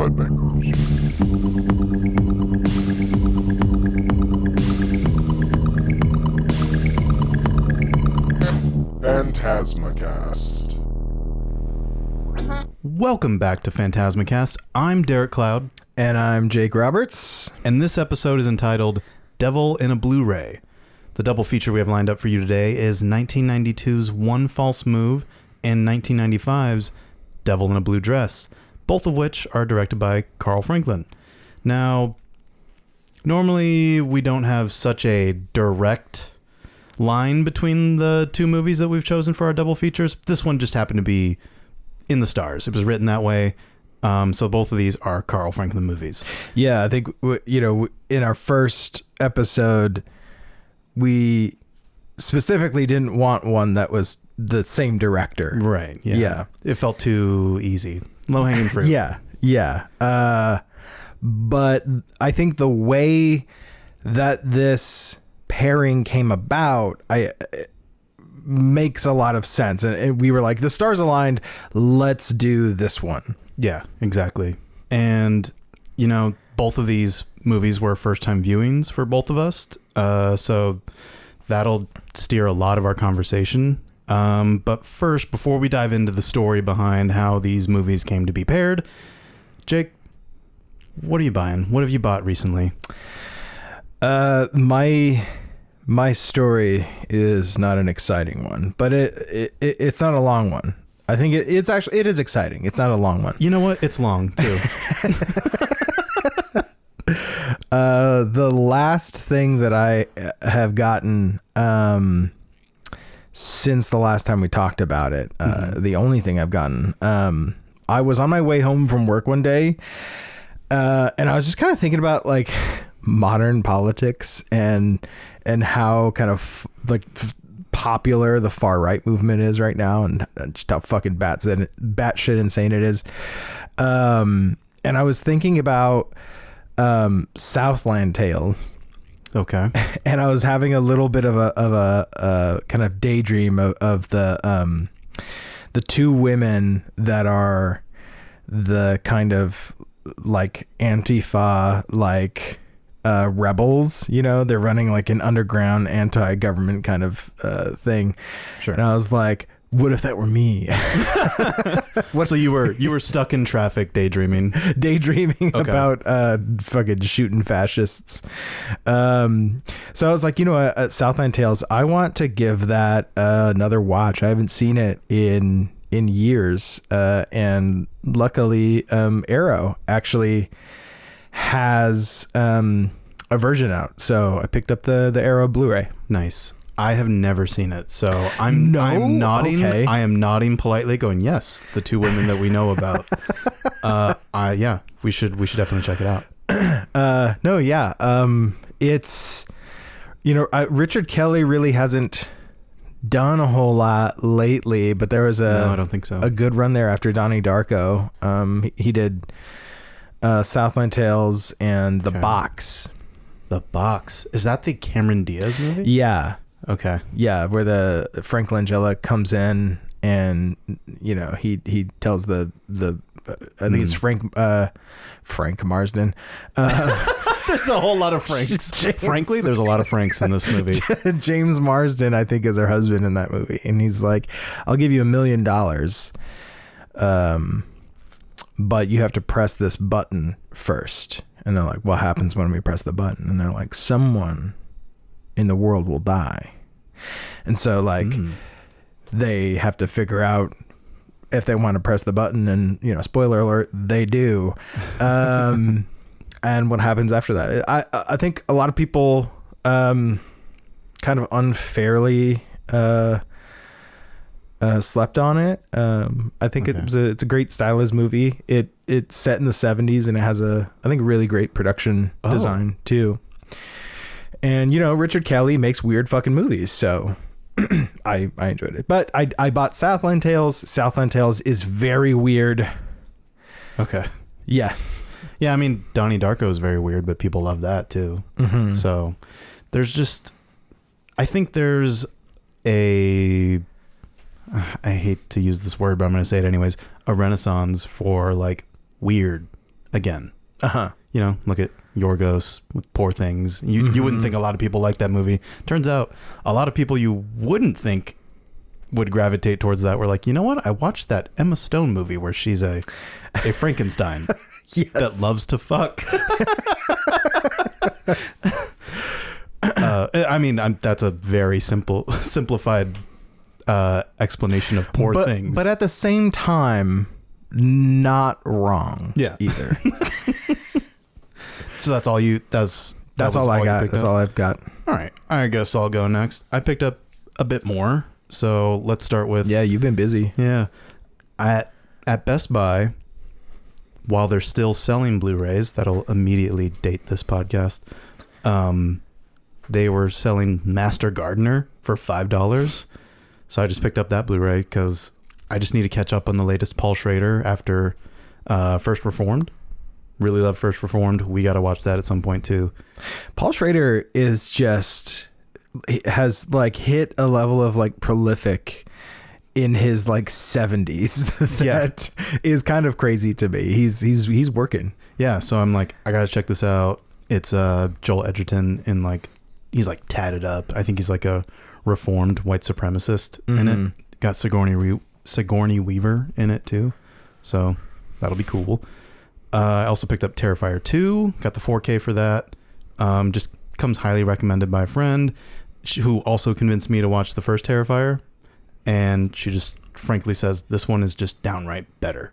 Bigfoot fingers. PhantasmaCast. Welcome back to PhantasmaCast. I'm Derek Cloud. And I'm Jake Roberts. And this episode is entitled Devil in a Blu-Ray. The double feature we have lined up for you today is 1992's One False Move and 1995's Devil in a Blue Dress, both of which are directed by Carl Franklin. Now, normally we don't have such a direct line between the two movies that we've chosen for our double features. This one just happened to be in the stars. It was written that way. So both of these are Carl Franklin movies. Yeah, I think, in our first episode, we specifically didn't want one that was the same director. Right. Yeah. It felt too easy. Low-hanging fruit. Yeah. But I think the way that this pairing came about, makes a lot of sense. And we were like, the stars aligned, let's do this one. Yeah, exactly. And, both of these movies were first-time viewings for both of us. So that'll steer a lot of our conversation. But first, before we dive into the story behind how these movies came to be paired, Jake, what are you buying? What have you bought recently? My story is not an exciting one, but it's not a long one. I think it is exciting. It's not a long one. You know what? It's long too. The last thing that I have gotten since the last time we talked about it, the only thing I've gotten, I was on my way home from work one day, and I was just kind of thinking about like modern politics and how kind of like popular the far right movement is right now, and just how fucking batshit insane it is. And I was thinking about Southland Tales. Okay. And I was having a little bit of a kind of daydream of the two women that are the kind of like Antifa, like rebels, they're running like an underground anti-government kind of thing. Sure. And I was like, what if that were me? So you were stuck in traffic daydreaming about fucking shooting fascists. So I was like, at Southland Tales, I want to give that another watch. I haven't seen it in years, and luckily Arrow actually has a version out, so I picked up the Arrow Blu-ray. Nice. I have never seen it, so I'm nodding. Okay. I am nodding politely, going, yes, the two women that we know about. We should definitely check it out. It's Richard Kelly really hasn't done a whole lot lately, but there was no, I don't think so. A good run there after Donnie Darko. He did Southland Tales and The Box. The Box, is that the Cameron Diaz movie? Yeah. Okay. Yeah, where the Frank Langella comes in and he tells the I think it's Frank Marsden. There's a whole lot of Franks. Frankly, there's a lot of Franks in this movie. James Marsden, I think, is her husband in that movie, and he's like, "I'll give you $1 million, but you have to press this button first." And they're like, "What happens when we press the button?" And they're like, "Someone in the world will die." And so like they have to figure out if they want to press the button, and spoiler alert, they do. And what happens after that? I think a lot of people kind of unfairly slept on it. I think it's a great stylized movie. It's set in the 70s, and it has I think really great production design too. And Richard Kelly makes weird fucking movies, so I enjoyed it. But I bought Southland Tales. Southland Tales is very weird. Okay. Yes. Yeah, I mean, Donnie Darko is very weird, but people love that too. Mm-hmm. So I think there's I hate to use this word, but I'm going to say it anyways, a renaissance for like weird. again. Uh-huh. You know, look at Yorgos with Poor Things. You wouldn't think a lot of people like that movie. Turns out a lot of people you wouldn't think would gravitate towards that were like, you know what? I watched that Emma Stone movie where she's a Frankenstein Yes. that loves to fuck. I mean, that's a very simplified explanation of Poor Things. But at the same time, not wrong. Yeah. Either. So that's all you. That's all I got. That's all I've got. All right. I guess I'll go next. I picked up a bit more. So let's start with. Yeah, you've been busy. Yeah. At Best Buy, while they're still selling Blu-rays, that'll immediately date this podcast. They were selling Master Gardener for $5. So I just picked up that Blu-ray because I just need to catch up on the latest Paul Schrader after First Reformed. Really love First Reformed. We got to watch that at some point too. Paul Schrader has like hit a level of like prolific in his like 70s that is kind of crazy to me. He's working. Yeah, so I'm like, I got to check this out. It's Joel Edgerton in like, he's like tatted up. I think he's like a reformed white supremacist in it. Got Sigourney Weaver in it too. So that'll be cool. I also picked up Terrifier 2, got the 4K for that. Just comes highly recommended by a friend who also convinced me to watch the first Terrifier. And she just frankly says, this one is just downright better.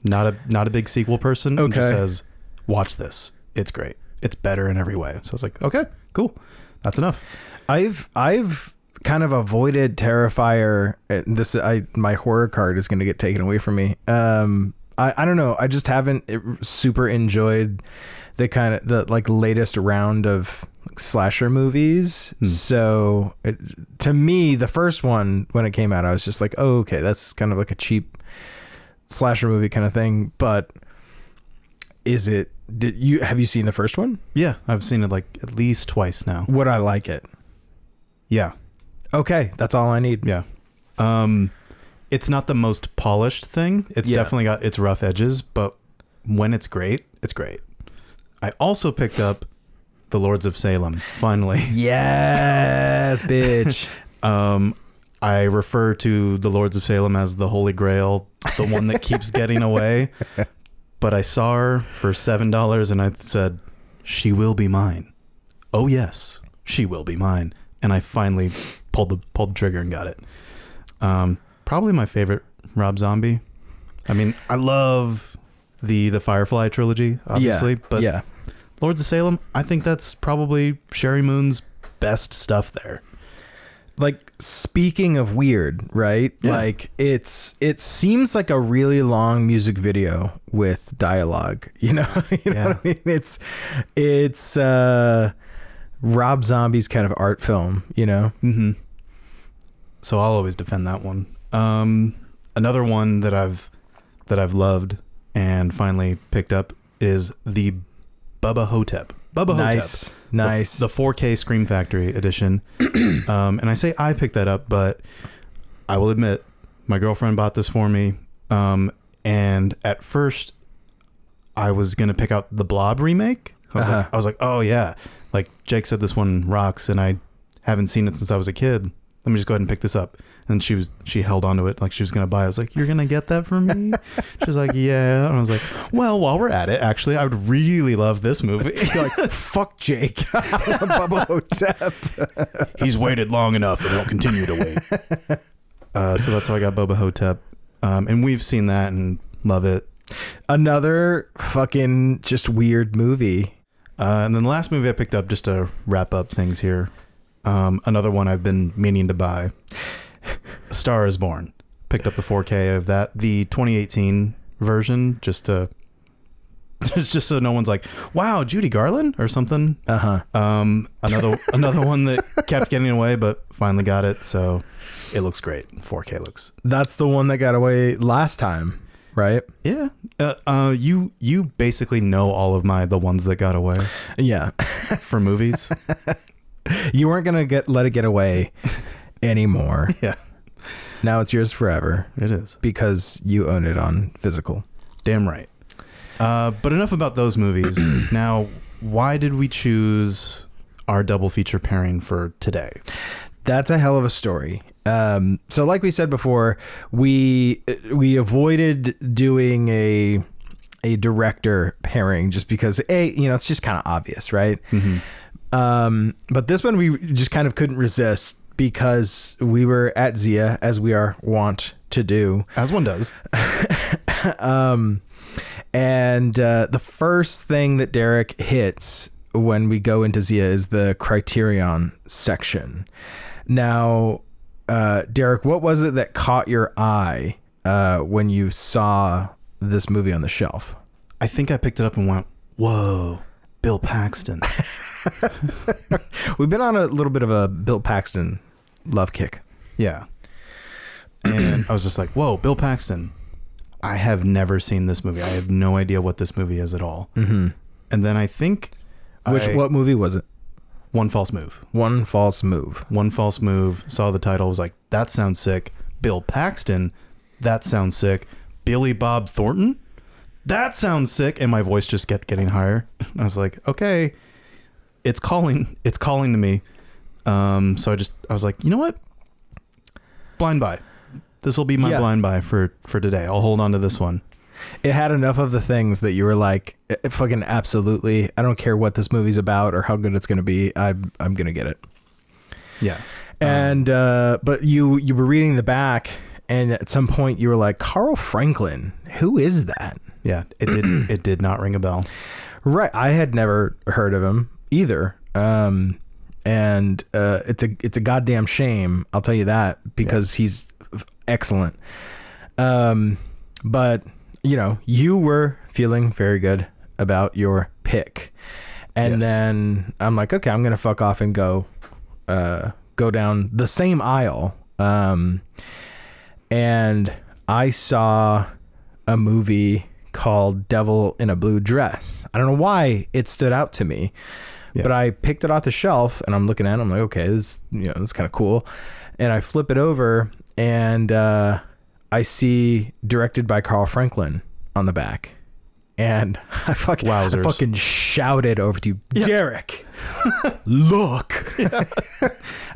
Not a big sequel person. Okay. Just says, watch this. It's great. It's better in every way. So I was like, okay, cool. That's enough. I've kind of avoided Terrifier. My horror card is going to get taken away from me. I don't know. I just haven't super enjoyed the like latest round of slasher movies. So to me, the first one, when it came out, I was just like, oh, okay, that's kind of like a cheap slasher movie kind of thing. But have you seen the first one? Yeah, I've seen it like at least twice now. Would I like it? Yeah. Okay, that's all I need. Yeah. It's not the most polished thing. It's definitely got its rough edges, but when it's great, it's great. I also picked up The Lords of Salem, finally. Yes, bitch. I refer to The Lords of Salem as the Holy Grail, the one that keeps getting away. But I saw her for $7 and I said, she will be mine. Oh yes, she will be mine. And I finally pulled the trigger and got it. Probably my favorite Rob Zombie. I mean, I love the Firefly trilogy, obviously, but Lords of Salem, I think that's probably Sherry Moon's best stuff there. Like, speaking of weird, right? Yeah. Like, it seems like a really long music video with dialogue. You know what I mean? It's Rob Zombie's kind of art film. You know. Mm-hmm. So I'll always defend that one. Another one that I've loved and finally picked up is the Bubba Hotep. Nice. The 4K Scream Factory edition. And I say I picked that up, but I will admit my girlfriend bought this for me. And at first I was going to pick out the Blob remake. I was like, oh yeah. Like Jake said, this one rocks and I haven't seen it since I was a kid. Let me just go ahead and pick this up. And she held onto it like she was going to buy it. I was like, you're going to get that for me? She was like, yeah. And I was like, well, while we're at it, actually, I would really love this movie. You're like, fuck Jake. Bubba Hotep. He's waited long enough and he'll continue to wait. So that's how I got Bubba Hotep. And we've seen that and love it. Another fucking just weird movie. And then the last movie I picked up, just to wrap up things here, another one I've been meaning to buy. A Star is Born. Picked up the 4K of that, the 2018 version, just so no one's like, "Wow, Judy Garland" or something. Another one that kept getting away, but finally got it. So it looks great. 4K looks. That's the one that got away last time, right? Yeah. You basically know all of the ones that got away. Yeah. For movies. You weren't gonna let it get away anymore. Yeah. Now it's yours forever. It is. Because you own it on physical. Damn right. But enough about those movies. Now, why did we choose our double feature pairing for today? That's a hell of a story. So like we said before, we avoided doing a director pairing just because it's just kind of obvious, right? Mm-hmm. But this one we just kind of couldn't resist because we were at Zia, as we are wont to do, as one does. And the first thing that Derek hits when we go into Zia is the Criterion section. Now, Derek, what was it that caught your eye when you saw this movie on the shelf? I think I picked it up and went, whoa, Bill Paxton. We've been on a little bit of a Bill Paxton love kick. Yeah. And I was just like, whoa, Bill Paxton. I have never seen this movie. I have no idea what this movie is at all. Mm-hmm. And then I think... What movie was it? One False Move. One False Move. One False Move. Saw the title. Was like, that sounds sick. Bill Paxton. That sounds sick. Billy Bob Thornton. That sounds sick. And my voice just kept getting higher. I was like, okay, it's calling. It's calling to me. So I was like, you know what? Blind buy. This will be my blind buy for today. I'll hold on to this one. It had enough of the things that you were like, fucking absolutely. I don't care what this movie's about or how good it's going to be. I'm going to get it. Yeah. And, but you were reading the back and at some point you were like, Carl Franklin, who is that? Yeah. It did not ring a bell. Right. I had never heard of him either. And it's a goddamn shame. I'll tell you that because he's excellent. But you were feeling very good about your pick. And then I'm like, okay, I'm going to fuck off and go down the same aisle. And I saw a movie called Devil in a Blue Dress. I don't know why it stood out to me, but I picked it off the shelf and I'm looking at it. I'm like, okay, this is kind of cool. And I flip it over and, I see directed by Carl Franklin on the back. And I fucking shouted over to you, Derek, look.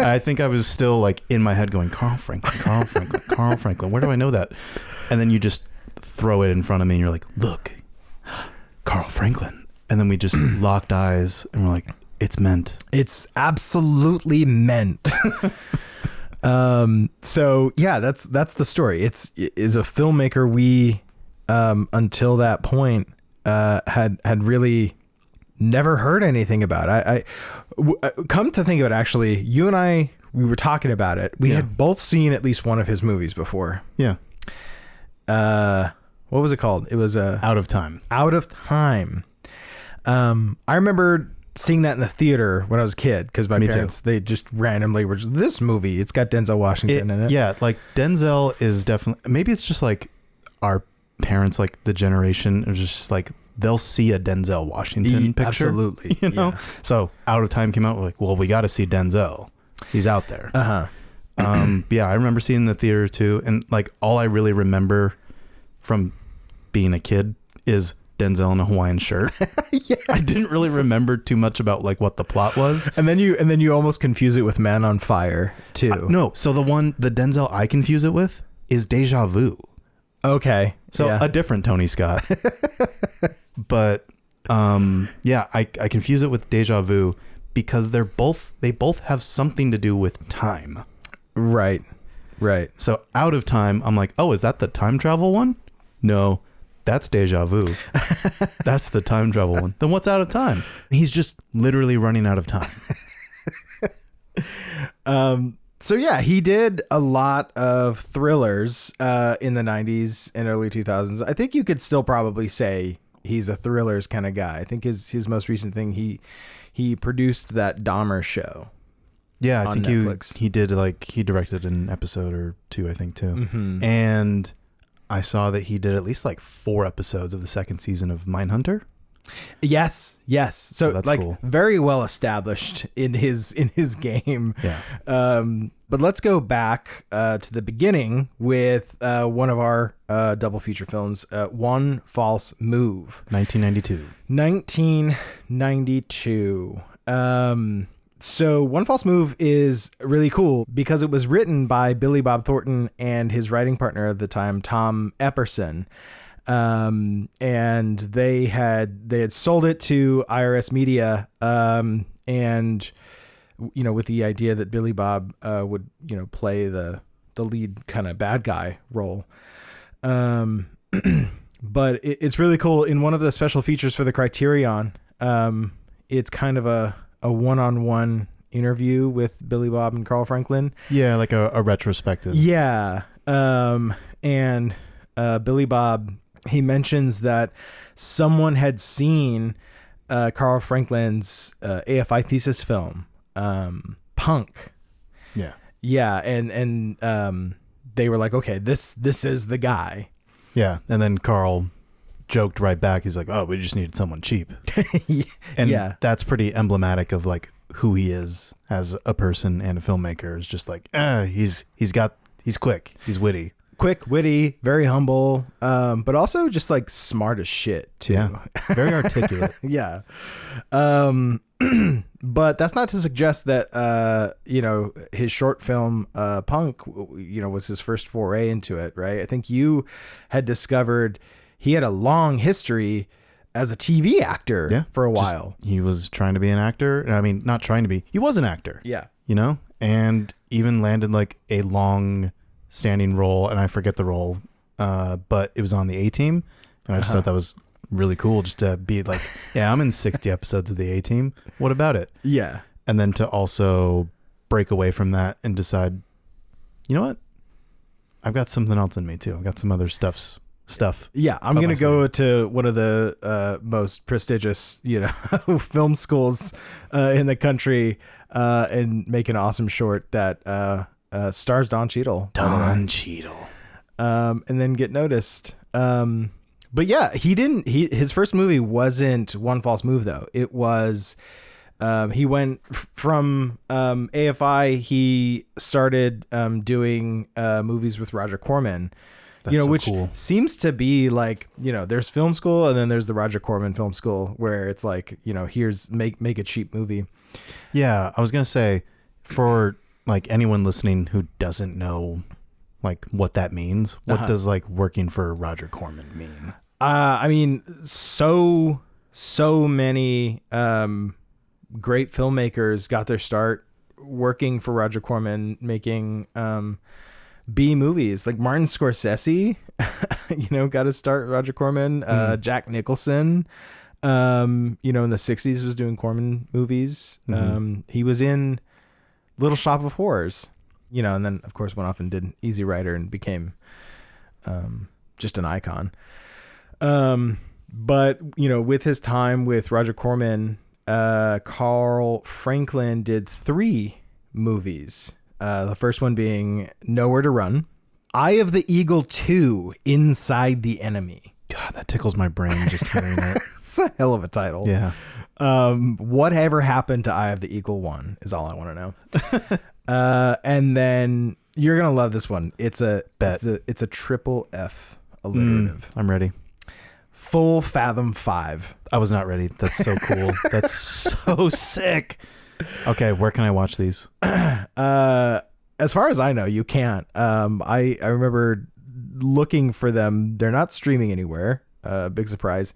I think I was still like in my head going, Carl Franklin. Where do I know that? And then you just throw it in front of me and you're like, look, Carl Franklin. And then we just locked eyes and we're like, it's meant. It's absolutely meant. So yeah, that's the story. Is a filmmaker we, until that point, had really never heard anything about. I come to think of it, actually, you and I, we were talking about it. We had both seen at least one of his movies before. Yeah. What was it called? It was Out of Time. Out of Time. I remember seeing that in the theater when I was a kid because my parents, they just randomly were just, this movie, it's got Denzel Washington in it. Yeah, like Denzel is definitely, maybe it's just like our parents, like the generation is just like, they'll see a Denzel Washington picture. Absolutely. So Out of Time came out, we're like, well, we got to see Denzel. He's out there. Yeah, I remember seeing the theater too. And like all I really remember from being a kid is Denzel in a Hawaiian shirt. Yes. I didn't really remember too much about like what the plot was. And then you almost confuse it with Man on Fire too. No, so the Denzel I confuse it with is Deja Vu. Okay. So a different Tony Scott. But I confuse it with Deja Vu because they both have something to do with time. Right. So Out of Time, I'm like, oh, is that the time travel one? No. That's Deja Vu. That's the time travel one. Then what's Out of Time? He's just literally running out of time. So yeah, he did a lot of thrillers in the 90s and early 2000s. I think you could still probably say he's a thrillers kind of guy. I think his most recent thing, he produced that Dahmer show. Yeah, I think Netflix. he did, like, he directed an episode or two, I think, too. Mm-hmm. And I saw that he did at least like 4 episodes of the second season of Mindhunter. Yes. So that's like cool. very well established in his game. Yeah. But let's go back to the beginning with one of our double feature films, One False Move. 1992. So One False Move is really cool because it was written by Billy Bob Thornton and his writing partner at the time, Tom Epperson. And they had sold it to IRS Media, and with the idea that Billy Bob would play the lead kind of bad guy role. But it's really cool. In one of the special features for the Criterion, it's kind of a one-on-one interview with Billy Bob and Carl Franklin. Yeah, like a retrospective. Yeah. And Billy Bob, he mentions that someone had seen Carl Franklin's AFI thesis film, Punk. Yeah. Yeah, and they were like, okay, this is the guy. Yeah, and then Carl joked right back. He's like, "Oh, we just needed someone cheap." And yeah, that's pretty emblematic of like who he is as a person and a filmmaker. Is just like, he's quick, he's witty. Quick, witty, very humble, but also just like smart as shit too. Yeah, very articulate. Yeah. But that's not to suggest that, his short film, Punk, was his first foray into it, right? I think you had discovered he had a long history as a TV actor for a while. He was trying to be an actor. I mean, not trying to be. He was an actor. Yeah. And even landed like a long standing role, and I forget the role, but it was on the A-Team, and I just thought that was really cool just to be like, yeah, I'm in 60 episodes of the A-Team. What about it? Yeah. And then to also break away from that and decide, you know what? I've got something else in me too. I've got some other stuff. Yeah, I'm going to go to one of the most prestigious, film schools in the country and make an awesome short that stars Don Cheadle. And then get noticed. But yeah, his first movie wasn't One False Move though. It was, he went from AFI, he started doing movies with Roger Corman. That's which cool. Seems to be like, there's film school and then there's the Roger Corman film school where it's like, here's make a cheap movie. Yeah, I was going to say, for like anyone listening who doesn't know like what that means, what does like working for Roger Corman mean? I mean, so many great filmmakers got their start working for Roger Corman, making B movies. Like Martin Scorsese, got his start with Roger Corman. Jack Nicholson, in the 60s was doing Corman movies. He was in Little Shop of Horrors, and then of course went off and did Easy Rider and became just an icon. But with his time with Roger Corman, Carl Franklin did 3 movies. The first one being Nowhere to Run, Eye of the Eagle 2, Inside the Enemy. God, that tickles my brain just hearing it. It's a hell of a title. Yeah. Whatever happened to Eye of the Eagle 1 is all I want to know. And then you're gonna love this one. It's a triple F alliterative. I'm ready. Full Fathom 5. I was not ready. That's so cool. That's so sick. Okay, where can I watch these? As far as I know, you can't. I remember looking for them. They're not streaming anywhere. Big surprise.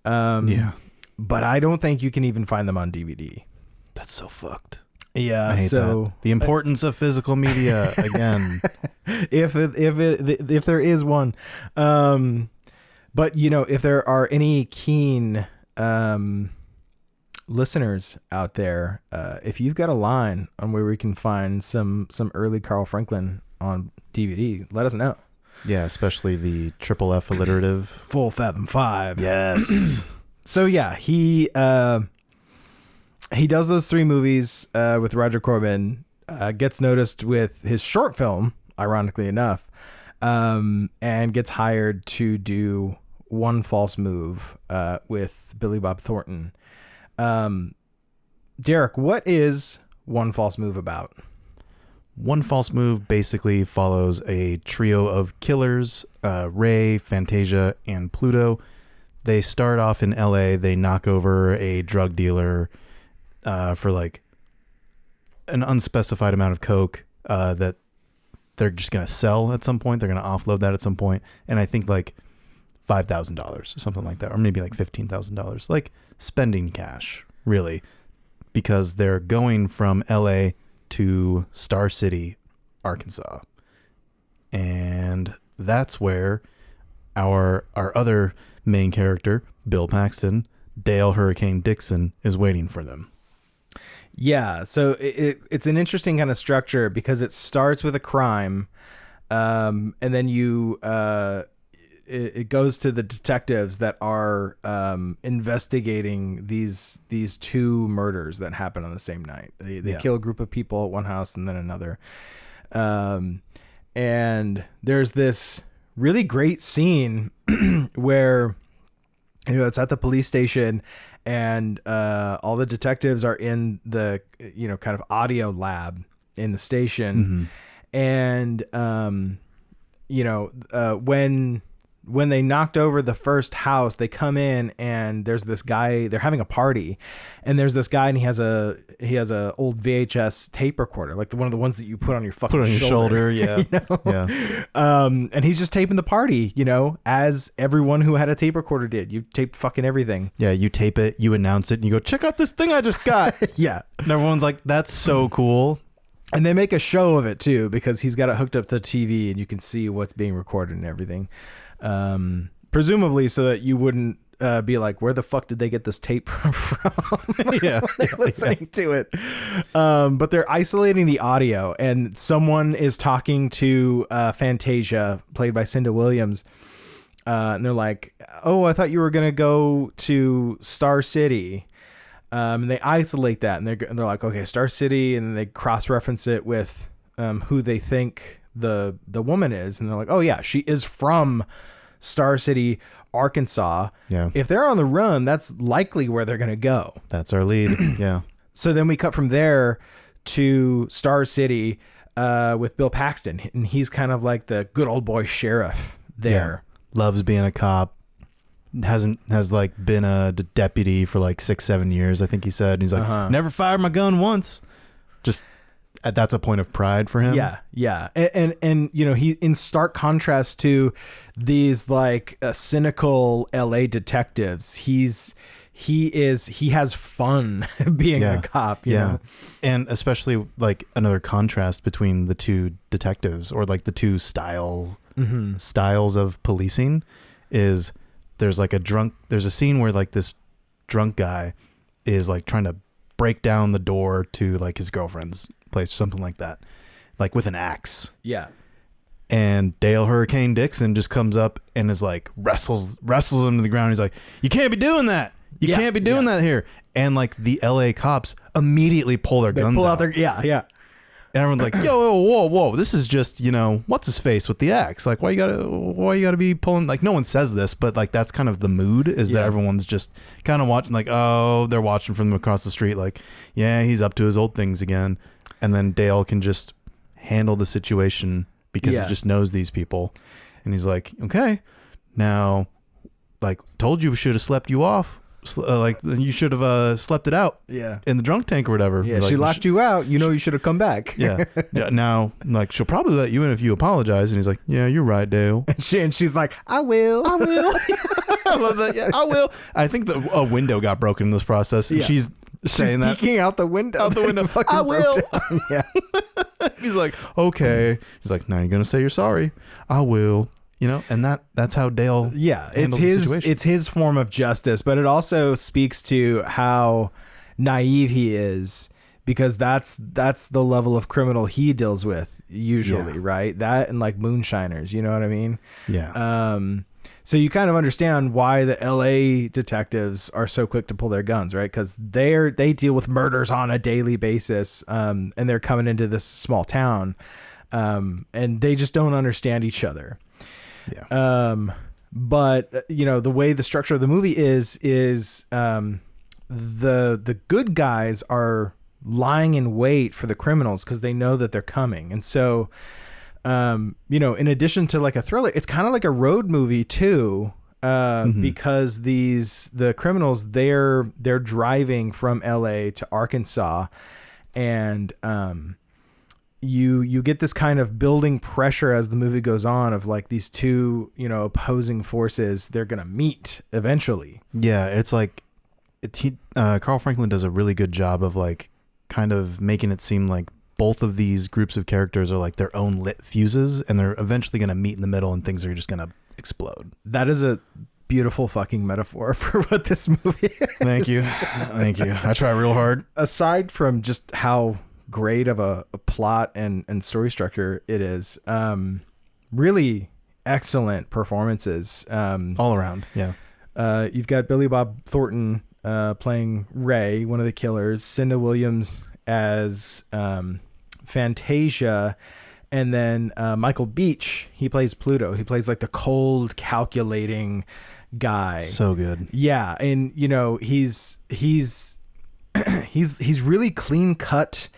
Yeah. But I don't think you can even find them on DVD. That's so fucked. Yeah. I hate that. The importance of physical media again. if there is one. But if there are any keen listeners out there, if you've got a line on where we can find some early Carl Franklin on DVD, let us know. Yeah, especially the triple F alliterative. Full Fathom 5. Yes. So yeah, he does those 3 movies with Roger Corman, gets noticed with his short film, ironically enough, and gets hired to do One False Move with Billy Bob Thornton. Derek, what is One False Move about? One False Move basically follows a trio of killers, Ray, Fantasia, and Pluto. They start off in LA. They knock over a drug dealer for like an unspecified amount of coke that they're just going to sell at some point. They're going to offload that at some point. And I think like $5,000 or something like that, or maybe like $15,000, like spending cash, really, because they're going from LA to Star City, Arkansas. And that's where our other main character, Bill Paxton, Dale Hurricane Dixon, is waiting for them. Yeah, so it's an interesting kind of structure because it starts with a crime, and then it goes to the detectives that are investigating these two murders that happen on the same night. They kill a group of people at one house and then another, and there's this really great scene where it's at the police station. And all the detectives are in the, kind of audio lab in the station. Mm-hmm. And, when they knocked over the first house, they come in and there's this guy, they're having a party. And there's this guy and he has a old VHS tape recorder, like one of the ones that you put on your fucking shoulder. Yeah. Yeah. And he's just taping the party, as everyone who had a tape recorder did. You taped fucking everything. Yeah, you tape it, you announce it, and you go, check out this thing I just got. Yeah. And everyone's like, that's so cool. And they make a show of it too, because he's got it hooked up to the TV and you can see what's being recorded and everything. Presumably so that you wouldn't be like, where the fuck did they get this tape from? Yeah. They're listening to it. But they're isolating the audio and someone is talking to Fantasia, played by Cinda Williams. And they're like, oh, I thought you were going to go to Star City. And they isolate that and they're like, okay, Star City. And then they cross-reference it with who they think the woman is. And they're like, oh yeah, she is from Star City, Arkansas. Yeah. If they're on the run, that's likely where they're going to go. That's our lead. Yeah. So then we cut from there to Star City with Bill Paxton. And he's kind of like the good old boy sheriff there. Yeah. Loves being a cop. Has like been a deputy for like 6-7 years, I think he said. And he's like, never fired my gun once. Just that's a point of pride for him. Yeah. And he, in stark contrast to these like cynical LA detectives, he has fun being a cop. You know? And especially like another contrast between the two detectives, or like the two styles of policing, is there's a scene where like this drunk guy is like trying to break down the door to like his girlfriend's place or something like that, like with an axe. Yeah. And Dale Hurricane Dixon just comes up and is like wrestles him to the ground. He's like, you can't be doing that. You can't be doing that here. And like the LA cops immediately pull their guns out. Yeah. And everyone's like, yo, whoa, this is just, what's his face with the axe? Like, why you gotta be pulling, like, no one says this, but like, that's kind of the mood, is that everyone's just kind of watching, like, oh, they're watching from across the street, like, yeah, he's up to his old things again. And then Dale can just handle the situation because he just knows these people. And he's like, okay, now, like, told you we should have slept you off. Like, you should have slept it out in the drunk tank or whatever. Yeah, like, she locked you out. You should have come back. Yeah. Now, like, she'll probably let you in if you apologize. And he's like, yeah, you're right, Dale. And she's like, I will. I love that. Yeah, I will. I think a window got broken in this process. And she's saying that. Peeking out the window. I will. Yeah. He's like, okay. He's like, now you're going to say you're sorry. I will. And that's how Dale handles the situation. It's his form of justice, but it also speaks to how naive he is, because that's the level of criminal he deals with usually, right? That and like moonshiners, you know what I mean? Yeah. So you kind of understand why the LA detectives are so quick to pull their guns, right? Because they deal with murders on a daily basis, and they're coming into this small town, and they just don't understand each other. Yeah. But the way the structure of the movie is the good guys are lying in wait for the criminals because they know that they're coming. And so, in addition to like a thriller, it's kind of like a road movie too, because the criminals, they're driving from LA to Arkansas, and you get this kind of building pressure as the movie goes on of like these two, opposing forces. They're going to meet eventually. Yeah. It's like, Carl Franklin does a really good job of like kind of making it seem like both of these groups of characters are like their own lit fuses, and they're eventually going to meet in the middle and things are just going to explode. That is a beautiful fucking metaphor for what this movie is. Thank you. Thank you. I try real hard. Aside from just how great of a plot and story structure it is, really excellent performances. All around. Yeah. You've got Billy Bob Thornton playing Ray, one of the killers, Cinda Williams as Fantasia, and then Michael Beach, he plays Pluto. He plays like the cold, calculating guy. So good. Yeah, and he's really clean cut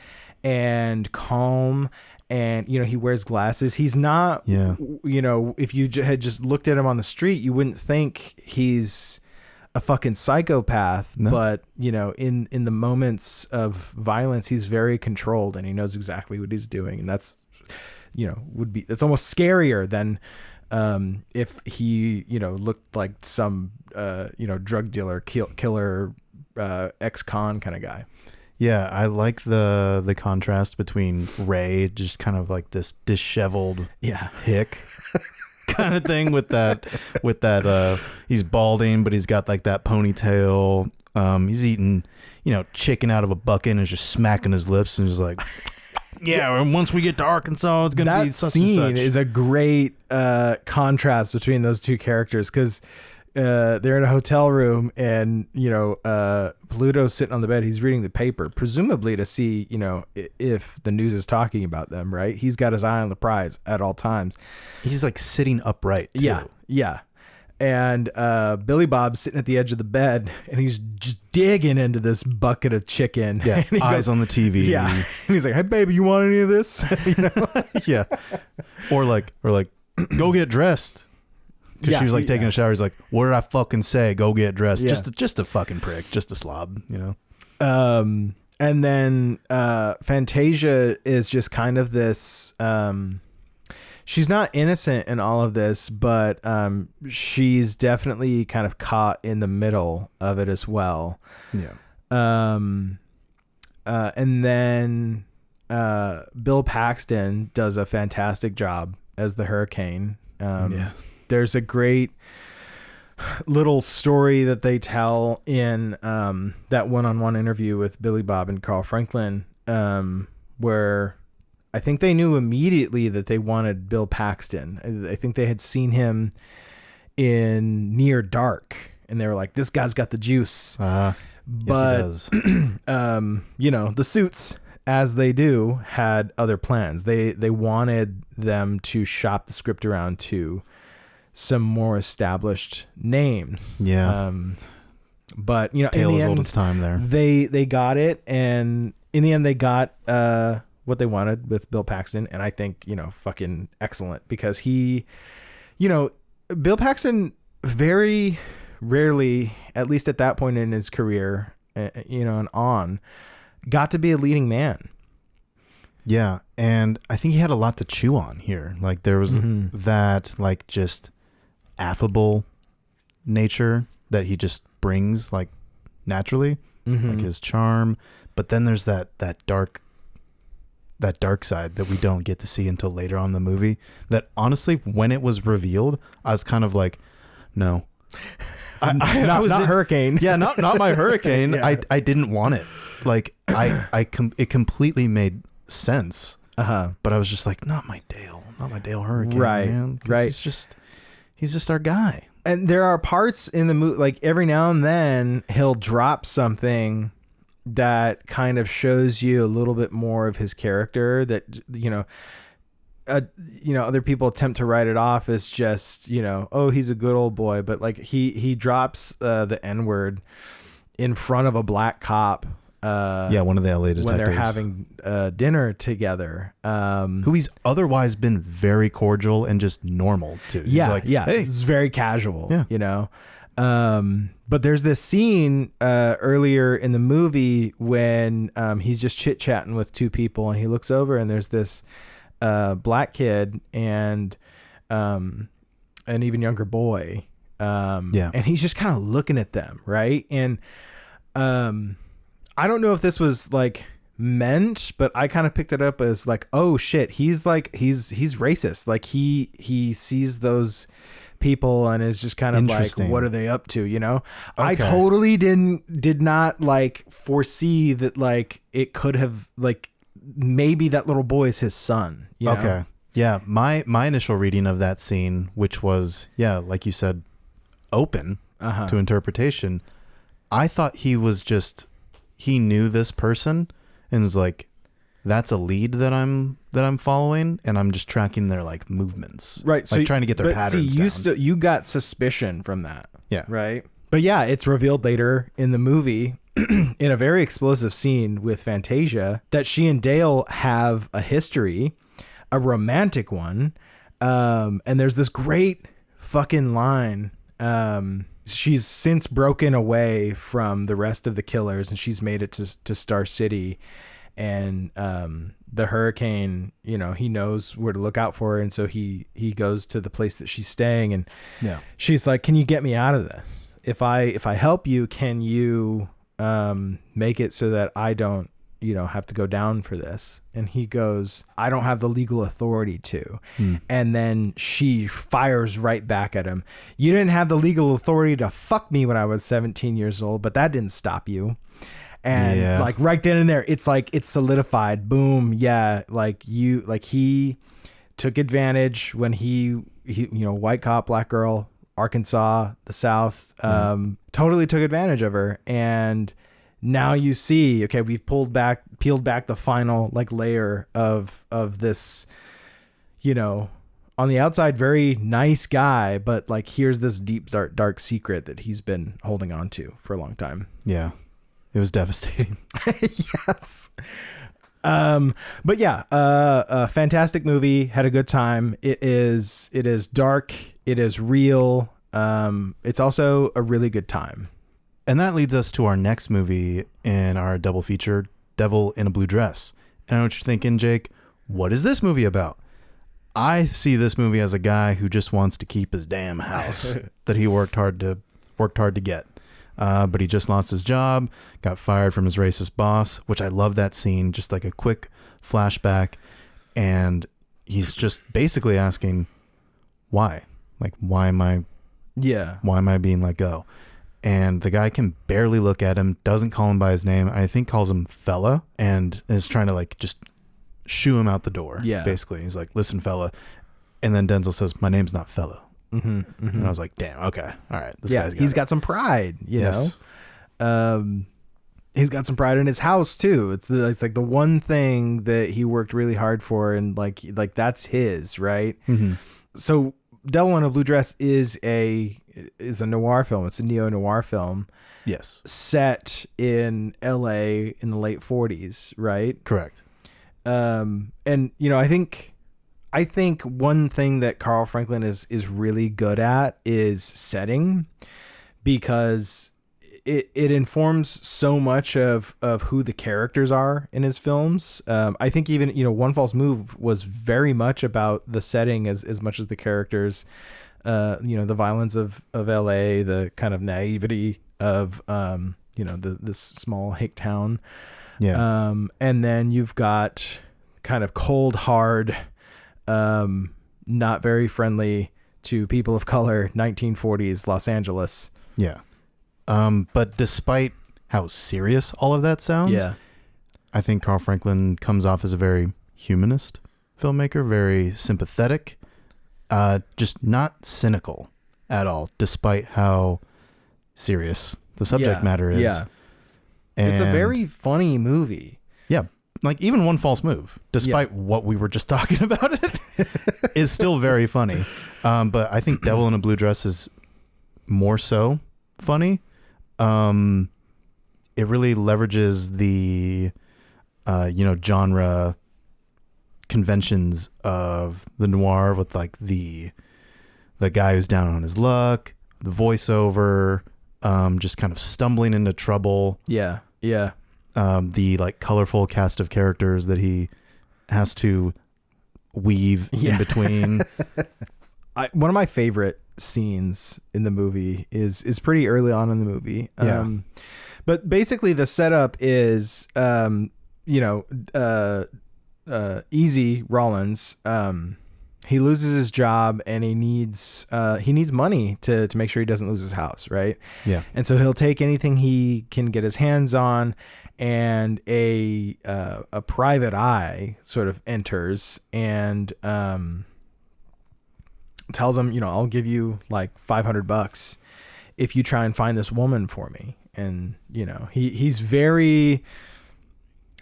and calm, and he wears glasses. He's not, if you had just looked at him on the street, you wouldn't think he's a fucking psychopath. No. But in the moments of violence, he's very controlled and he knows exactly what he's doing, and that's it's almost scarier than if he looked like some drug dealer, killer, ex-con kind of guy. Yeah, I like the contrast between Ray, just kind of like this disheveled hick kind of thing with that he's balding, but he's got like that ponytail. He's eating, chicken out of a bucket and is just smacking his lips and just like, yeah, and once we get to Arkansas, it's going to be such and such. That scene is a great contrast between those two characters, because they're in a hotel room and Pluto's sitting on the bed. He's reading the paper, presumably to see if the news is talking about them, right? He's got his eye on the prize at all times. He's like sitting upright too. Yeah. And Billy Bob's sitting at the edge of the bed and he's just digging into this bucket of chicken. Yeah, and eyes on the TV. Yeah, and he's like, "Hey baby, you want any of this?" Yeah. Or like go get dressed. Because she was like taking a shower. He's like, "What did I fucking say? Go get dressed." Yeah. Just a fucking prick, just a slob, And then Fantasia is just kind of this. She's not innocent in all of this, but she's definitely kind of caught in the middle of it as well. Yeah. And then Bill Paxton does a fantastic job as the Hurricane. There's a great little story that they tell in that one-on-one interview with Billy Bob and Carl Franklin, where I think they knew immediately that they wanted Bill Paxton. I think they had seen him in Near Dark, and they were like, "This guy's got the juice." But yes, he does. The Suits, as they do, had other plans. They wanted them to shop the script around to some more established names. Yeah. But tale as old as time there. They got it, and in the end they got what they wanted with Bill Paxton, and I think fucking excellent, because he, Bill Paxton very rarely, at least at that point in his career, and on, got to be a leading man. Yeah, and I think he had a lot to chew on here. Like there was that like just affable nature that he just brings like naturally, like his charm. But then there's that dark side that we don't get to see until later on in the movie. That honestly, when it was revealed, I was kind of like, no, not Hurricane. Yeah, not my Hurricane. Yeah. I didn't want it. Like it completely made sense. But I was just like, not my Dale Hurricane, right, man. Right. He's just our guy. And there are parts in the movie, like every now and then he'll drop something that kind of shows you a little bit more of his character, that other people attempt to write it off as just, oh, he's a good old boy. But like he drops the N-word in front of a black cop. One of the LA detectives. When they're having dinner together. Who he's otherwise been very cordial and just normal to. He's Yeah, like, yeah. Hey. It's very casual, Yeah. But there's this scene earlier in the movie when he's just chit-chatting with two people, and he looks over and there's this black kid and an even younger boy. And he's just kind of looking at them, right? And I don't know if this was like meant, but I kind of picked it up as like, oh shit, he's racist. Like he sees those people and is just kind of like, what are they up to? Okay. I totally did not like foresee that like it could have like maybe that little boy is his son. Okay. Yeah. My initial reading of that scene, which was, like you said, open to interpretation. I thought he knew this person and was like, that's a lead that I'm following, and I'm just tracking their like movements, right? Like trying to get their patterns down. You got suspicion from that, yeah, right? But yeah, it's revealed later in the movie in a very explosive scene with Fantasia that she and Dale have a history, a romantic one, and there's this great fucking line. She's since broken away from the rest of the killers, and she's made it to Star City, and the hurricane, he knows where to look out for her, and so he goes to the place that she's staying, and she's like, can you get me out of this? If I help you, can you make it so that I don't have to go down for this? And he goes, I don't have the legal authority to. And then she fires right back at him. You didn't have the legal authority to fuck me when I was 17 years old, but that didn't stop you. And like right then and there, it's like, it's solidified. Boom. Yeah. Like he took advantage when he white cop, black girl, Arkansas, the South, totally took advantage of her. And now you see, okay, we've peeled back the final like layer of this, on the outside, very nice guy, but like here's this deep, dark secret that he's been holding on to for a long time. Yeah, it was devastating. Yes. But yeah, a fantastic movie. Had a good time. It is dark. It is real. It's also a really good time. And that leads us to our next movie in our double feature, Devil in a Blue Dress. And I know what you're thinking, Jake. What is this movie about? I see this movie as a guy who just wants to keep his damn house that he worked hard to get. But he just lost his job, got fired from his racist boss, which I love that scene, just like a quick flashback. And he's just basically asking, why? Like, why am I being let go? And the guy can barely look at him, doesn't call him by his name. I think calls him fella, and is trying to like just shoo him out the door. Yeah. Basically. He's like, listen, fella. And then Denzel says, my name's not fella. And I was like, damn, okay. All right. He's got some pride, you know? He's got some pride in his house too. It's like the one thing that he worked really hard for, and like that's his, right? So Devil in a Blue Dress is a noir film. It's a neo-noir film. Yes. Set in LA in the late 40s, right? Correct. And I think one thing that Carl Franklin is really good at is setting, because it informs so much of who the characters are in his films. I think even, One False Move was very much about the setting as much as the characters, the violence of LA, the kind of naivety of, this small hick town. Yeah. And then you've got kind of cold, hard, not very friendly to people of color, 1940s Los Angeles. Yeah. But despite how serious all of that sounds, I think Carl Franklin comes off as a very humanist filmmaker, very sympathetic, just not cynical at all, despite how serious the subject matter is. Yeah. And it's a very funny movie. Yeah. like even One False Move, despite what we were just talking about, it is still very funny. But I think Devil in a Blue Dress is more so funny. It really leverages the genre conventions of the noir with like the guy who's down on his luck, the voiceover, just kind of stumbling into trouble. Yeah. The like colorful cast of characters that he has to weave in between. One of my favorite scenes in the movie is pretty early on in the movie. But basically the setup is, Easy Rollins, he loses his job and he needs money to make sure he doesn't lose his house. Right. Yeah. And so he'll take anything he can get his hands on, and a private eye sort of enters and, tells him, I'll give you like $500 if you try and find this woman for me. And, he's very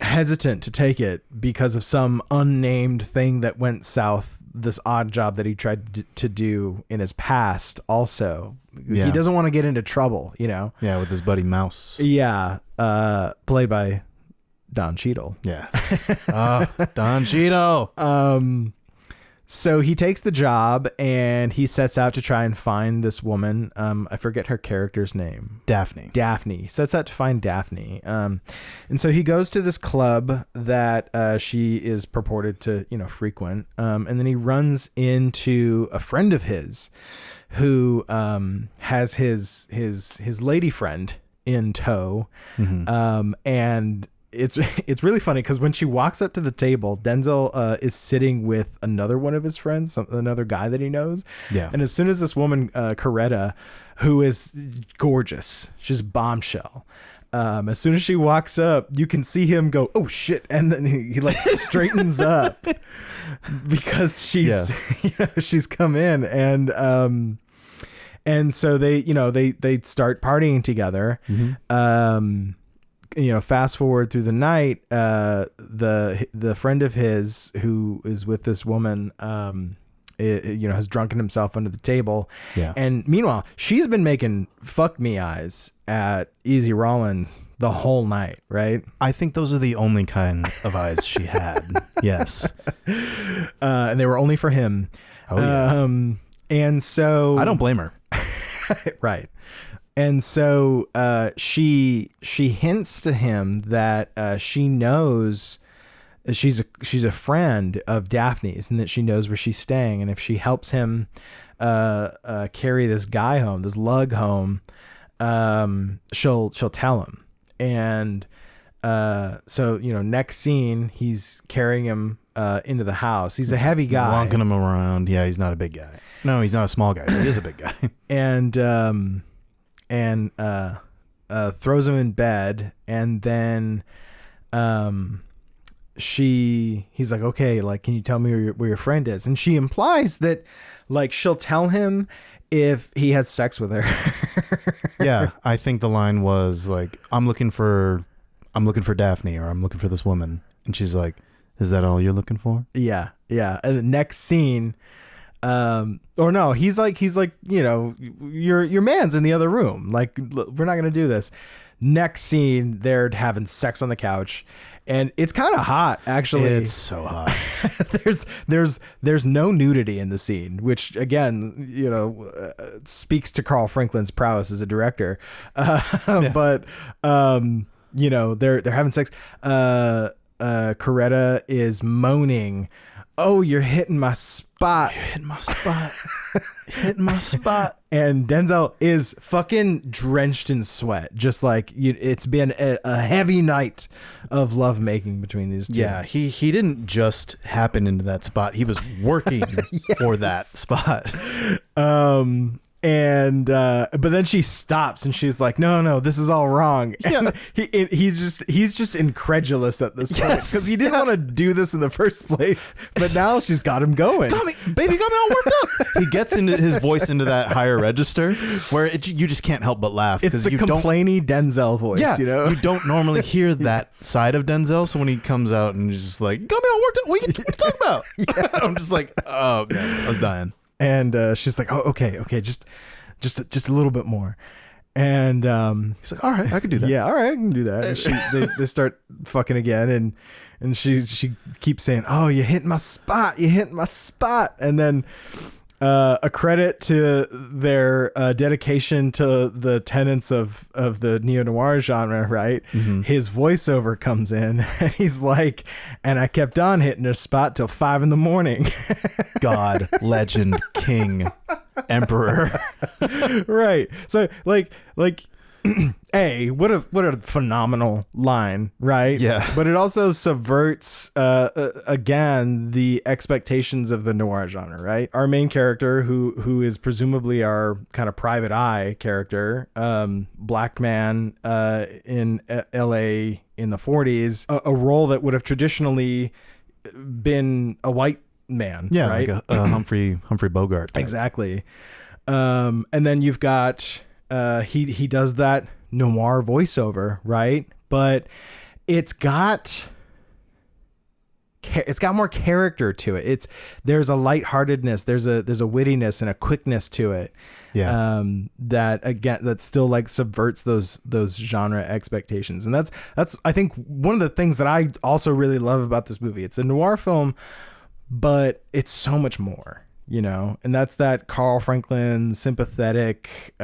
hesitant to take it because of some unnamed thing that went south, this odd job that he tried to do in his past also. He doesn't want to get into trouble, Yeah, with his buddy Mouse. Yeah. Played by Don Cheadle. Yeah. Don Cheadle. So he takes the job and he sets out to try and find this woman. I forget her character's name. Daphne. He sets out to find Daphne. And so he goes to this club that she is purported to, frequent. And then he runs into a friend of his who has his lady friend in tow. Mm-hmm. And it's really funny because when she walks up to the table, Denzel is sitting with another one of his friends, another guy that he knows. Yeah. And as soon as this woman, Coretta, who is gorgeous, she's bombshell. As soon as she walks up, you can see him go, "Oh shit!" And then he like straightens up because she's come in, and so they start partying together. Mm-hmm. Fast forward through the night, the friend of his who is with this woman, has drunken himself under the table. Yeah. And meanwhile, she's been making fuck me eyes at Easy Rollins the whole night, right? I think those are the only kind of eyes she had. Yes. And they were only for him. Oh, yeah. And so I don't blame her. Right. And so she hints to him that she knows she's a friend of Daphne's, and that she knows where she's staying, and if she helps him carry this guy home, this lug home, she'll tell him. And so next scene, he's carrying him into the house. He's a heavy guy, walking him around. Yeah, he's not a big guy. No, he's not a small guy. He is a big guy. And throws him in bed, and then he's like, okay, like, can you tell me where your friend is? And she implies that like she'll tell him if he has sex with her. Yeah, I think the line was like, I'm looking for Daphne, or I'm looking for this woman. And she's like, is that all you're looking for? Yeah. And the next scene, or no, he's like, your man's in the other room. Like, we're not going to do this. Next scene, they're having sex on the couch, and it's kind of hot, actually. It's so hot. there's no nudity in the scene, which again, speaks to Carl Franklin's prowess as a director. Yeah. But they're having sex. Coretta is moaning, "Oh, you're hitting my spot. You're hitting my spot. Hitting my spot." And Denzel is fucking drenched in sweat. Just like it's been a heavy night of lovemaking between these two. Yeah, he didn't just happen into that spot. He was working for that spot. And but then she stops and she's like, no, this is all wrong. And he's just incredulous at this point because he didn't want to do this in the first place, but now she's got him going. Baby got me all worked up. He gets into his voice into that higher register where you just can't help but laugh. It's the complainy Denzel voice. Yeah, you know, you don't normally hear that side of Denzel. So when he comes out and he's just like, got me all worked up. What are you talking about? I'm just like, oh man, I was dying. And she's like, oh, okay, just a little bit more. And he's like, all right, I can do that. Yeah, all right, I can do that. And they start fucking again, and she keeps saying, oh, you hit my spot. And then a credit to their dedication to the tenets of the neo-noir genre, right? Mm-hmm. His voiceover comes in and he's like, and I kept on hitting her spot till 5 a.m. God, legend, king, emperor. Right. So like what a phenomenal line, right? Yeah. But it also subverts again the expectations of the noir genre, right? Our main character, who is presumably our kind of private eye character, black man in LA in the 40s, a role that would have traditionally been a white man, yeah, right? like a Humphrey Bogart type. Exactly. And then you've got he does that noir voiceover, right? But it's got more character to it. There's a lightheartedness, there's a wittiness and a quickness to it. Yeah. That still like subverts those genre expectations. And that's I think one of the things that I also really love about this movie. It's a noir film, but it's so much more. You know, and that's that Carl Franklin sympathetic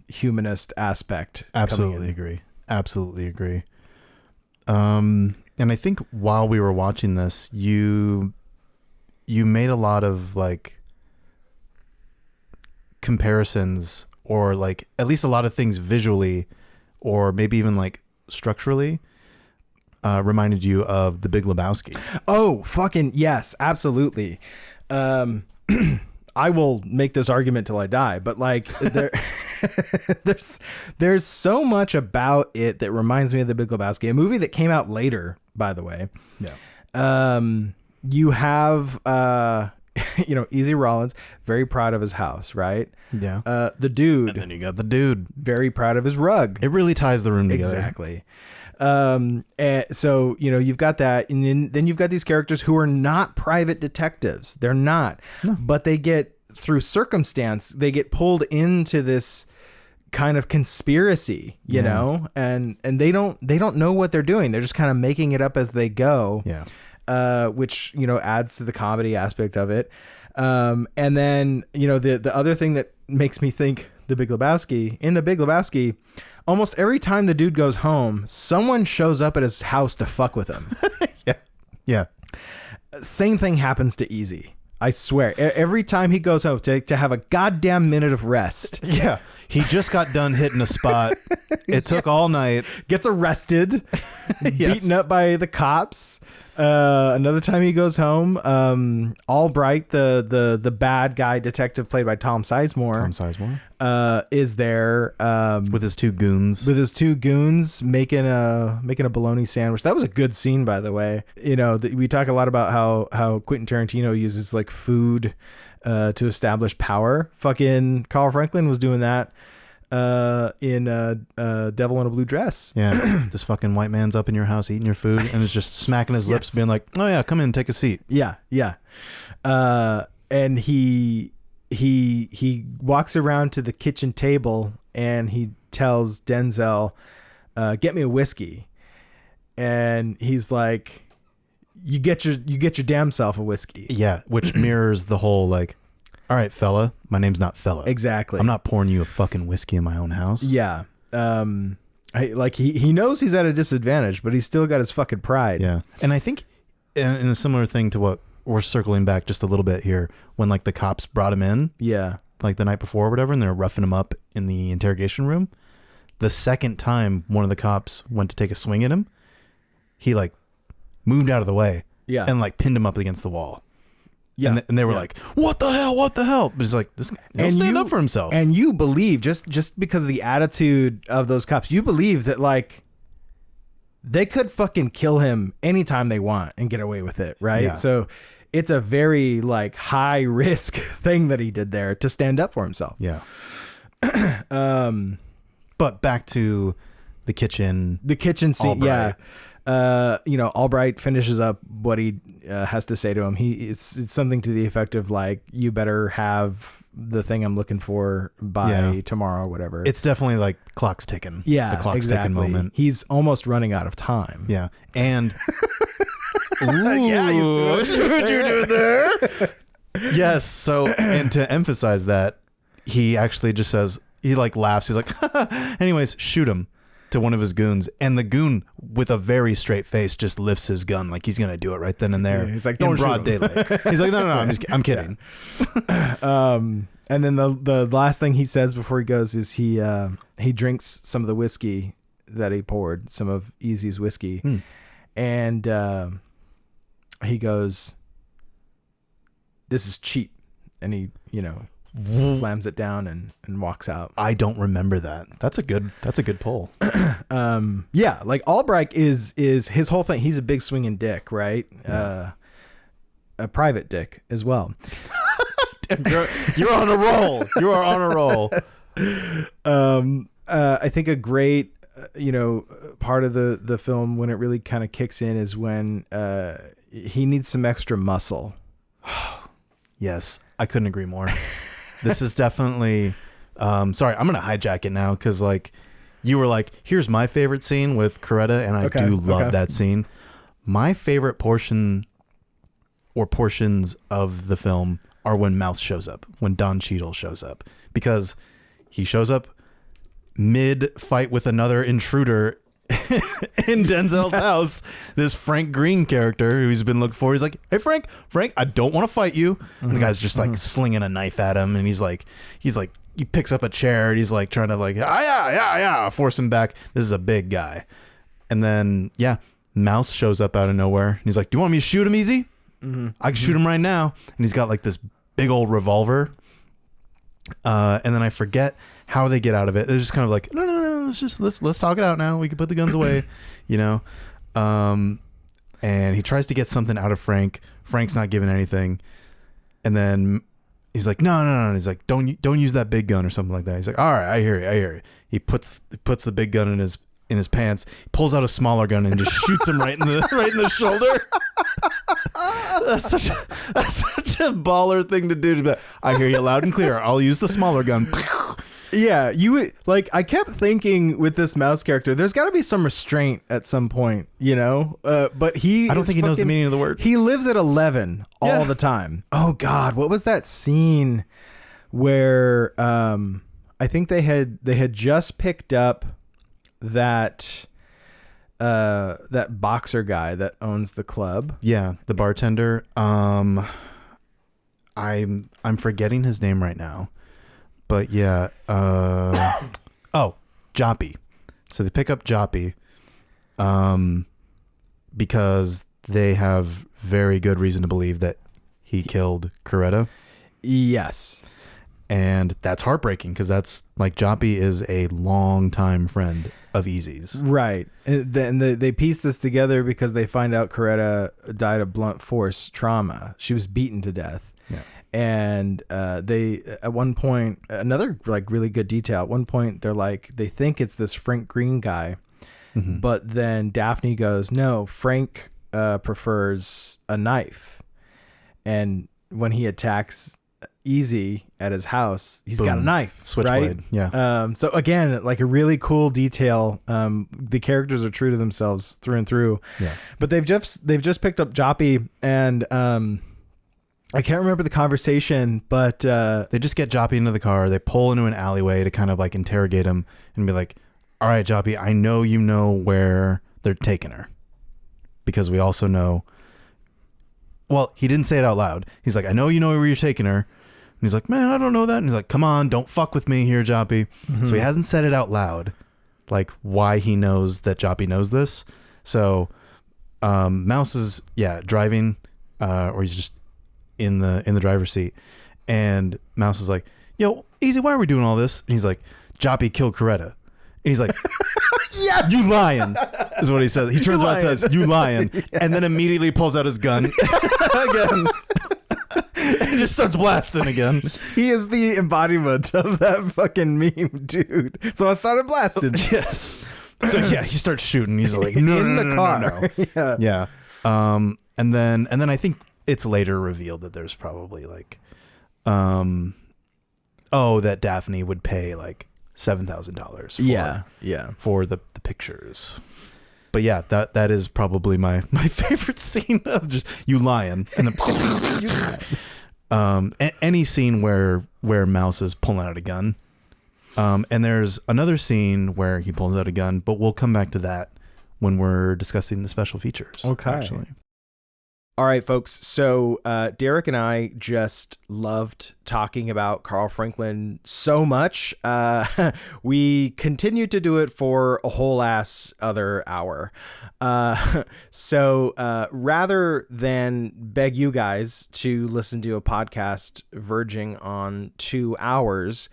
humanist aspect. Absolutely agree. And I think while we were watching this, you made a lot of like comparisons, or like at least a lot of things visually, or maybe even like structurally, reminded you of The Big Lebowski. Oh, fucking yes, absolutely. I will make this argument till I die, but like there's so much about it that reminds me of The Big Lebowski, a movie that came out later, by the way. Yeah. You have Easy Rollins, very proud of his house, right? Yeah. The dude. And then you got the dude, very proud of his rug. It really ties the room together. Exactly. So you've got that, and then you've got these characters who are not private detectives. They're not, but they get, through circumstance, they get pulled into this kind of conspiracy, you know, and they don't know what they're doing. They're just kind of making it up as they go. Yeah. Which, adds to the comedy aspect of it. And then, the other thing that makes me think in The Big Lebowski, almost every time the dude goes home, someone shows up at his house to fuck with him. Yeah. Same thing happens to Easy. I swear. Every time he goes home to have a goddamn minute of rest. Yeah. He just got done hitting a spot. It took all night. Gets arrested. Beaten up by the cops. Another time he goes home, Albright, the bad guy detective played by Tom Sizemore, is there with his two goons, making a bologna sandwich. That was a good scene, by the way. We talk a lot about how Quentin Tarantino uses like food to establish power. Fucking Carl Franklin was doing that in Devil in a Blue Dress. Yeah. This fucking white man's up in your house eating your food and is just smacking his lips, being like, oh yeah, come in, take a seat. Yeah. And he walks around to the kitchen table and he tells Denzel, get me a whiskey. And he's like, you get your damn self a whiskey. Yeah. Which mirrors the whole like, all right, fella, my name's not fella. Exactly. I'm not pouring you a fucking whiskey in my own house. Yeah. He knows he's at a disadvantage, but he's still got his fucking pride. Yeah. And I think in a similar thing to what we're circling back just a little bit here, when like the cops brought him in, like the night before or whatever, and they're roughing him up in the interrogation room. The second time one of the cops went to take a swing at him, he like moved out of the way, and like pinned him up against the wall. Yeah. And they were like, what the hell? But it's like, this guy, he'll stand up for himself. And you believe, just because of the attitude of those cops, you believe that, like, they could fucking kill him anytime they want and get away with it, right? Yeah. So it's a very, like, high risk thing that he did there to stand up for himself. Yeah. But back to the kitchen. The kitchen scene, Albright. Albright finishes up what he has to say to him. It's something to the effect of, like, you better have the thing I'm looking for by tomorrow or whatever. It's definitely like clock's ticking. Yeah, the clock's exactly. ticking moment. He's almost running out of time. Yeah. And Yeah, you see what you did there? yes. So, and to emphasize that, he actually just says, he like laughs. He's like, anyways, shoot him, to one of his goons. And the goon, with a very straight face, just lifts his gun like he's going to do it right then and there. Yeah, he's like, in don't broad shoot him. daylight. He's like, no, I'm kidding. And then the last thing he says before he goes is he drinks some of the whiskey that he poured, some of Easy's whiskey. And he goes, this is cheap. And he, slams it down and walks out. I don't remember that. That's a good pull. Yeah, like Albright is his whole thing. He's a big swinging dick, right? Yeah. A private dick as well. You're on a roll. You are on a roll. I think a great, part of the film when it really kind of kicks in is when he needs some extra muscle. Yes, I couldn't agree more. This is definitely. Sorry, I'm gonna hijack it now because like you were like, here's my favorite scene with Coretta, and I do love that scene. My favorite portion or portions of the film are when Mouse shows up, when Don Cheadle shows up, because he shows up mid-fight with another intruder in Denzel's house. This Frank Green character who's been looked for. He's like, hey, Frank, I don't want to fight you. And the guy's just like slinging a knife at him, and he's like, he picks up a chair, and he's like trying to like, force him back. This is a big guy. And then, Mouse shows up out of nowhere, and he's like, do you want me to shoot him, Easy? I can shoot him right now. And he's got like this big old revolver. And then I forget how they get out of it. They're just kind of like, no, let's talk it out now. We can put the guns away, And he tries to get something out of Frank. Frank's not giving anything. And then he's like, no. He's like, don't use that big gun or something like that. He's like, all right, I hear you. He puts the big gun in his pants, pulls out a smaller gun and just shoots him right in the shoulder. That's such a baller thing to do. But I hear you loud and clear. I'll use the smaller gun. Yeah, I kept thinking with this Mouse character, there's got to be some restraint at some point, But I don't think he knows the meaning of the word. He lives at 11 all the time. Oh God, what was that scene where I think they had just picked up that boxer guy that owns the club. Yeah, the bartender. I'm forgetting his name right now. But yeah, Joppy. So they pick up Joppy because they have very good reason to believe that he killed Coretta. Yes. And that's heartbreaking because that's like Joppy is a longtime friend of Easy's. Right. And then they piece this together because they find out Coretta died of blunt force trauma. She was beaten to death. Yeah. And they, at one point, another like really good detail, at one point they're like, they think it's this Frank Green guy, but then Daphne goes, no, Frank prefers a knife. And when he attacks Easy at his house, he's got a knife, switchblade. Right? Yeah. So again, like a really cool detail. The characters are true to themselves through and through. Yeah. But they've just picked up Joppy, and I can't remember the conversation, but they just get Joppy into the car. They pull into an alleyway to kind of like interrogate him and be like, all right, Joppy, I know you know where they're taking her, because we also know. Well, he didn't say it out loud. He's like, I know you know where you're taking her. And he's like, man, I don't know that. And he's like, come on, don't fuck with me here, Joppy. So he hasn't said it out loud, like why he knows that Joppy knows this. So Mouse is, driving, or he's just in the driver's seat, and Mouse is like, "Yo, Easy, why are we doing all this?" And he's like, "Joppy killed Coretta." And he's like, Yes! "You lying," is what he says. He turns around and says, "You lying," and then immediately pulls out his gun again. And just starts blasting again. He is the embodiment of that fucking meme, dude. So I started blasting. Yes. So yeah, he starts shooting. He's like, "No, in no, the no, car." no, no." Yeah. Yeah. And then I think it's later revealed that there's probably like, that Daphne would pay like $7,000. Yeah. For the pictures. But yeah, that is probably my favorite scene of just you lying and then any scene where Mouse is pulling out a gun. And there's another scene where he pulls out a gun, but we'll come back to that when we're discussing the special features. Okay. Actually. All right, folks. So Derek and I just loved talking about Carl Franklin so much. We continued to do it for a whole ass other hour. So rather than beg you guys to listen to a podcast verging on 2 hours,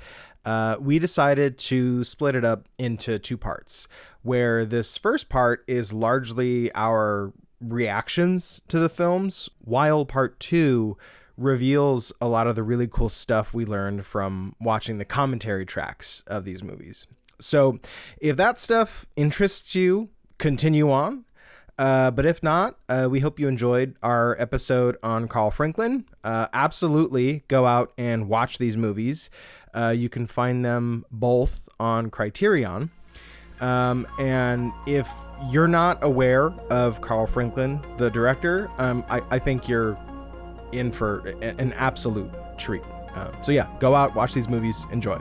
we decided to split it up into 2 parts, where this first part is largely our reactions to the films, while part 2 reveals a lot of the really cool stuff we learned from watching the commentary tracks of these movies. So if that stuff interests you, continue on. But if not, we hope you enjoyed our episode on Carl Franklin. Absolutely go out and watch these movies. You can find them both on Criterion. And if you're not aware of Carl Franklin, the director, I think you're in for an absolute treat. So yeah, go out, watch these movies, enjoy.